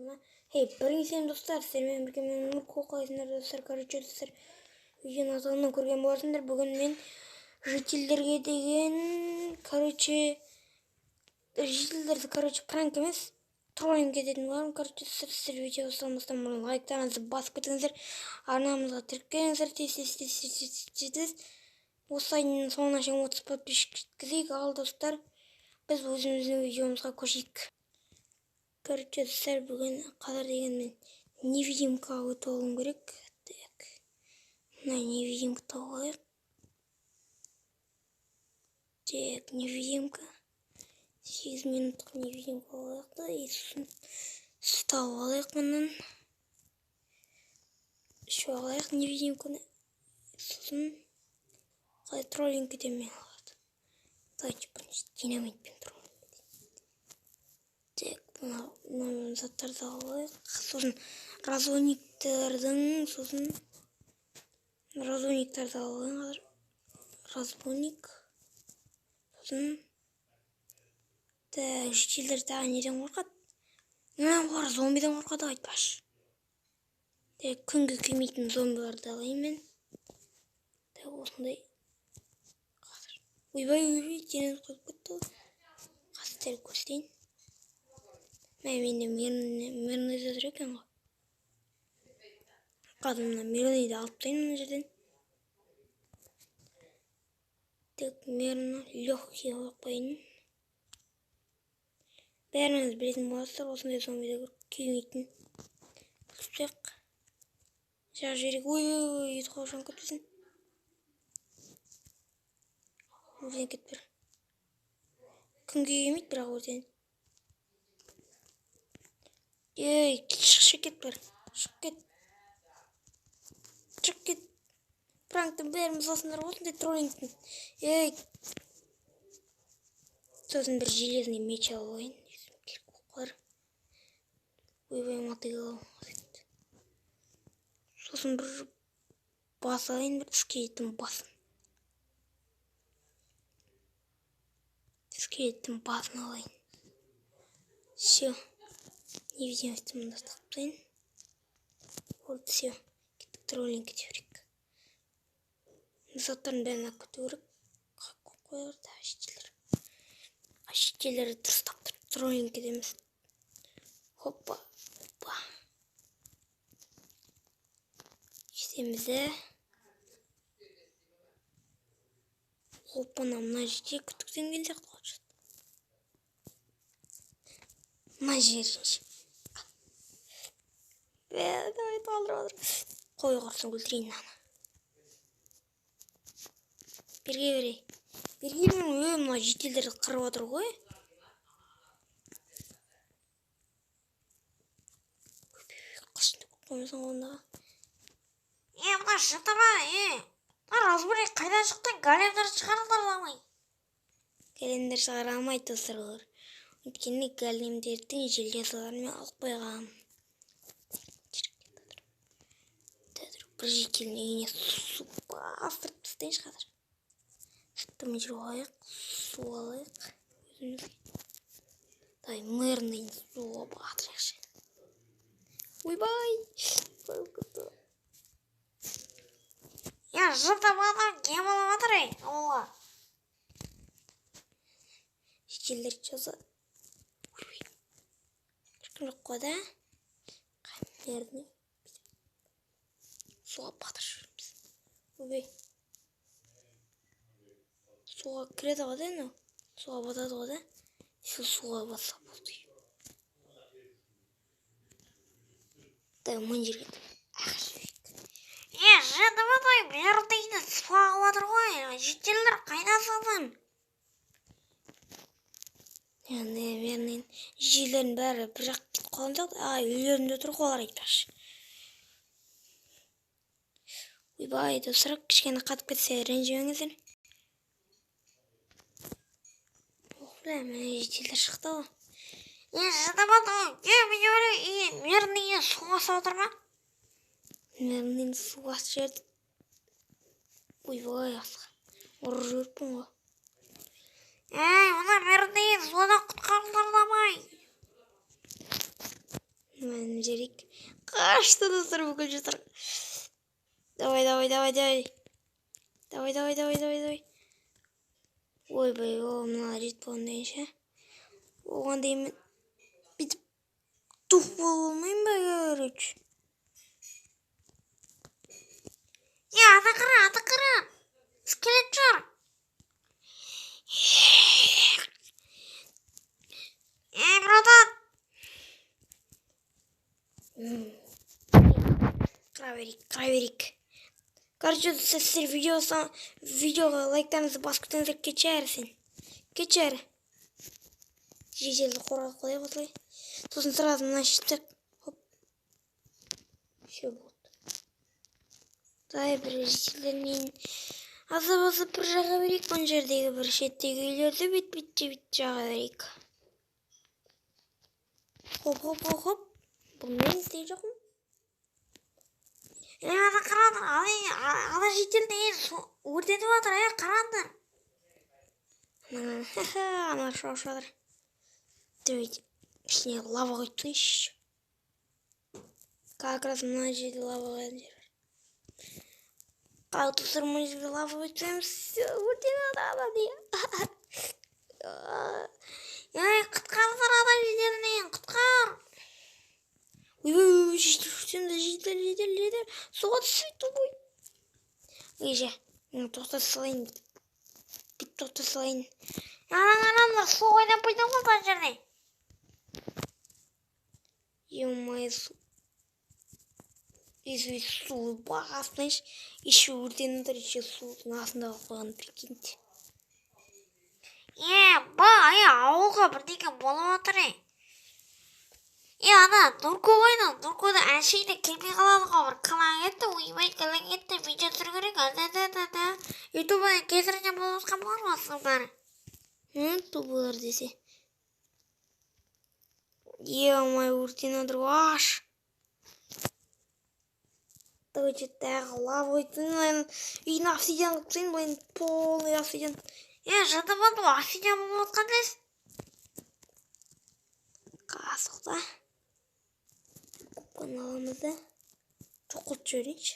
каналыма. Біріншіден достар, сіздермен бірге мен Нұрқол қалайсыңдар достар. Короче, достар, видеоның атауынан көрген боларсыңдар. Бүгін мен жителдерге деген, жителдерді, пранк емес, троллинг ететін боламын. Короче, сіздер видео салмастан бұрын лайктарыңызды басып кетіңіздер. Арнамызға тіркеліңіздер, тез. Осы айдың соңына шейін 30 подписчик жеткізейік. Ал достар, біз өзіміздің видеомызға көшейік. Короче, достар, бүгін қазір деген мен невидимка өтіп алуым керек. Так, мына невидимка тауып алайық. Так, невидимка. 8 минуттық невидимка алайық та, и сосын тауып алайық мұнан. Şu алайық невидимканы. Сосын қалай троллинг етемін алады. Давайте бірінші динамитпен троллинг етемін. Так, мына заттарды алайық. Сосын разбойниктарды алайық. Разбойник. Сосын жителдер тағы неден қорқады? Олар зомбиден қорқады, айтпашы. Күнге күймейтін зомбиларды алайын мен. Осындай. Ойбай, денен қойып кетті. Қазір көрсетейін. Менде мирныйда тұр екен ғой. Қадымна мирныйды алып тайын мына жерден. Так, мирны легкий қойып қойын. Бәріңіз білетін боласыздар, осындай зомбиді күймейтін. Күшпек. Жақ жерек. Ой, ет қауышан кетпесін. Өрден кет бір. Күнге күймейді бірақ өрден. Шық кет бір. Шық кет. Пранктың бәріміз осындар осындай троллингтің. Сосын бір железный меч алайын. Ойбай, мотыға. Сосын бір бас алайын, бір скелеттің басын. Скелеттің басын алайын. Все. Невидимості мұнда тақып тайын. Вот, все. Кеттік троллинг ете берек. Заттарын бәрін ақ көту керек. Қаққа қойылыр да жителер. Жителерді дұрыстап троллинг етеміз. Хоппа. Жетемізді. Хоппана, мына жете күтіктен келді қылып жатты. Мына жерінші. Давай талдырып. Қой құрсын өлтірейін ана. Берге берей. Мына жителдерді қырып отыр ғой. Қашынды қоймасын қолындағы. Мына шытыма, разбойник қайдан шықты? Големдер шығарылдар алмай. Големдер шығара алмайды достар олар. Өйткені големдердің железаларымен алып қойған. Бір жителдің үйіне су бастырып тастайыншы қазір. Сүтті мүжір алайық, су алайық. Дай мэрнің суға батырайықшы. Ойбай! Жыртып адам кем алып атыр ауылға. Жителдер жазады. Шыққын жоқ қой да. Қамердің суға батыр жүрміз. Ойбай. Суға кіреді ғой да, суға батады ғой да. Суға батса болды. Дай мұн жерге жыртып атай бердейді суға батыр ғой. Жителдер қайда салдым? Менің жителердің бәрі бір жақ кетіп қалған сияқты. Үйлерінде тұр қолар айтпашы. Ойбай, достар, кішкене қатып кетсе ренжімеңіздер. Міне жителдер шықты ғой. Жыртып атай, мердіңе суға салып отыр ма? Мердіңе суға жіберді. Ойбай, асыға. Ұрып жүріппін ғой. Мына мердіңе судан құтқарылдырламай. Hemen Cerik. Kaçtı dostlar bu kılıcılar. Давай, давай, давай, давай. Давай, давай, давай, давай, давай. Ойбай, мына жетпаған дейінші. Оған деймін. Бүйтіп тух бола алмайым ба, короче. Ата қара. Скелет жар. Братан. Қыра берейік. Короче, сіздер видеоға лайктарыңызды басып кетіңіздер, кечәрі. Жеделді қорға қойып отырай. Сосын сразу мына шеттік. Хоп. Все болды. Дай бір жеделдермен азап бір жаға берейік. Бұл жердегі бір шеттегі үйлерді бет жаға берейік. Хоп. Бұл мен істей жоқпын. Ана қараңдар, ана жетелді өртетіп жатыр, қараңдар. Ана шауып жатыр. Давайте, ішіне лава құйсайшы. Как раз мына жерде лава қойған жер бар. Қалды тұсыр мына жерге лава құйсаймыз, өртетіп жатыр ана. Құтқардар ана жетелінен, құтқар. Жедел. Суға түсіп ғой. Еже, тоқта салайын. Бит тоқта салайын. Анаңдар, су ойнап қойдың ғой бұл жерде. Емай су. Су бағасынайш. Еще өртен отыр, еще судың астындағы қойған прикиньте. Ауылға бірдеке болып отыр. Ана, Нұрко ойна. Нұркода әншейді келмей қалады қабыр. Қалаң етті, оймай қалаң етті. Видео түргірек, ютубыда кесіріне болуызға болар басың бәрі. Тубылар десе. Емай өртен отыр, аш. Давайте тағы лава өйтін. Үйін обсидиан қыпсайын, бұйын полный обсидиан. Жадымады, обсидиан болып отқан дес. Қасықта. Купканы аламызды. Жоқылт жөрейінші.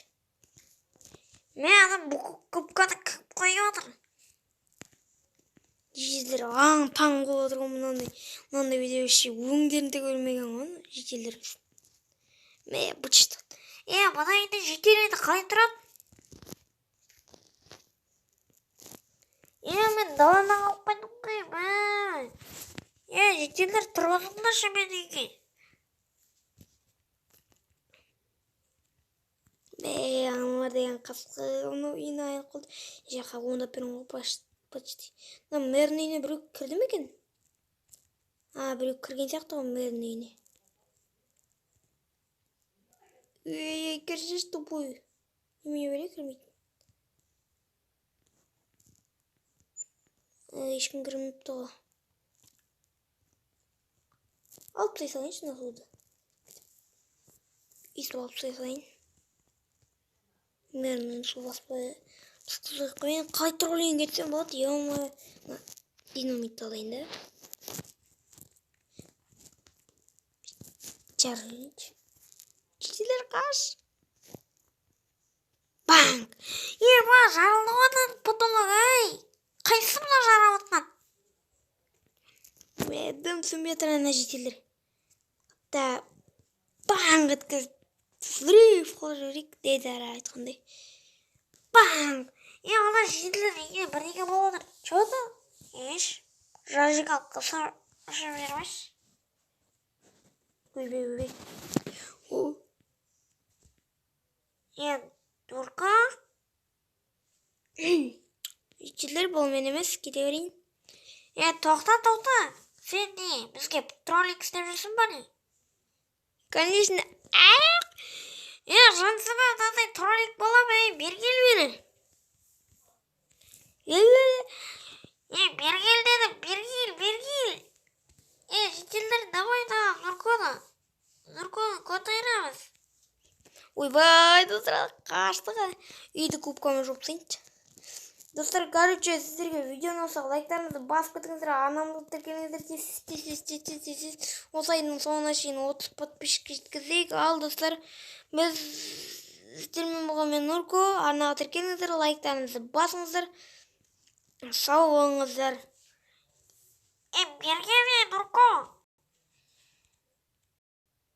Мен адам бұл купканы кіп қойып отыр. Жетелдер таң қол отыр ғой мынандай видео іші өңдерінде көрмеген ғой жетелдер біз. Бұчты. Бұна енді жетелерді қалай тұрады? Мен даладан қалып қайдым қой. Жетелер тұрғызыңдаршы мен үйге. Аналар деген қасқы, оны үйіне айып қолды. Жаққа онда бірін ғой почти. Мэрдің үйіне біреу кірді ме екен? Біреу кірген сияқты ғой мэрдің үйіне. Кіршеш тупой. Неме бере кірмейді. Ешкім кірмепті ғой. Алып тастай салайыншы мына суды. Иісіп алып тастай салайын. Мэрдің су баспай тұтқызық қойын. Қалай тұрғылайын кетсем болады, еума. Динамитті алайын да. Жарылыншы. Жетелер қаш. Банк. Жарылды одан бұтылық, қайсы мұна жарап отқан? Дым түсінбей ана жетелер. Банк өткіз. Взрыв қол жүрек дейді әрі айтқандай. Банк. Ана жетелер еге бірдеке болып отыр. Чоды? Жажығал қыса ұшы бермеш. Өйбей. Нұрқа? Жетелер бұл мен емес, кете көрейін. Тоқта. Сен не, бізге троллик істеп жүрсің ба не? Конечно. Жансыма мынандай троллик болам, бергел бері. Бергел дедім, бергел. Жетелдер давай да, Нұрконы көтайрамыз. Ойбай, достар, қаштыға. Үйді купкамы жопсайыншы. Достар, короче, сіздерге видеоны болса лайктарыңызды басып кетіңіздер, анамызды тіркеліңіздер тез. Осы айдың соңына шейін 30 подписчик жеткізейік. Ал достар, біз сіздермен болған мен Нурко. Арнаға тіркеліңіздер, лайктарыңызды басыңыздар. Сау болыңыздар. Берген мен Нурко.